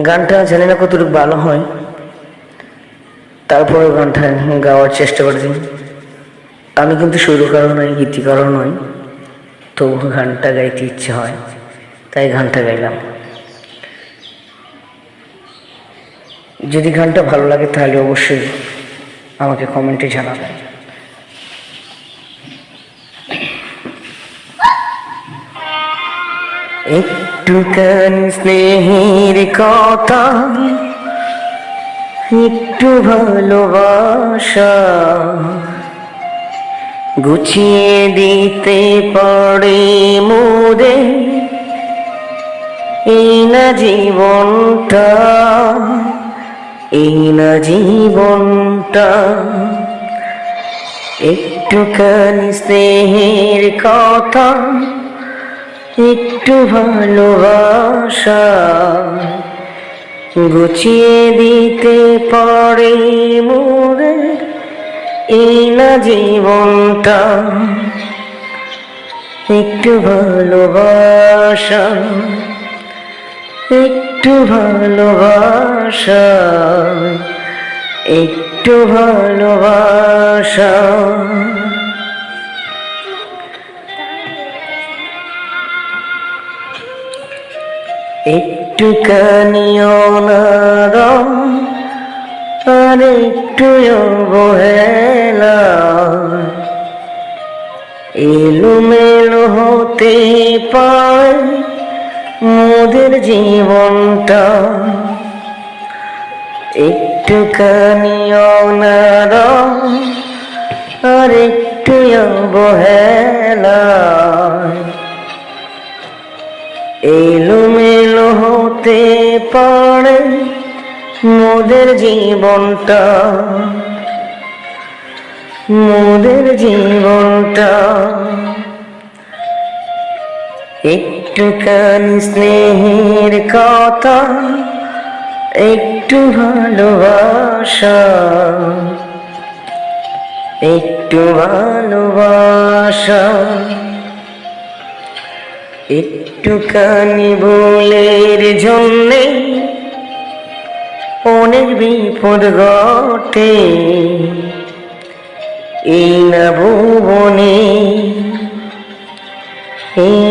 গানটা জানি না কতটুকু ভালো হয়, তারপরেও গানটা গাওয়ার চেষ্টা করেছি। আমি কিন্তু সুরকারও নই, গীতিকারও নই, তবু গানটা গাইতে ইচ্ছে হয়, তাই গানটা গাইলাম। যদি গানটা ভালো লাগে তাহলে অবশ্যই আমাকে কমেন্টে জানাবেন। একটুখানি স্নেহের কথা, একটু ভালোবাসা গুছিয়ে দিতে পারে মোরে এই না জীবনটা, এই না জীবনটা। একটুখানি স্নেহের কথা, একটু ভালোবাসা গুছিয়ে দিতে পারে মোরে এই না জীবনটা। একটু ভালোবাসা, একটু ভালোবাসা, একটু ভালোবাসা। একটুখানি অনাদর আর একটু অবহেলা এলোমেলো হতে পারে মোদের জীবনটা। একটুখানি অনাদর আর একটু অবহেলা এলোমেলো হতে পারে মোদের জীবনটা, মোদের জীবনটা। একটুখানি স্নেহের কথা, একটু ভালোবাসা, একটু ভালোবাসা। একটুখানি ভুলের জন্যে অনেক বিপদ ঘটে এই না ভুবনে, এই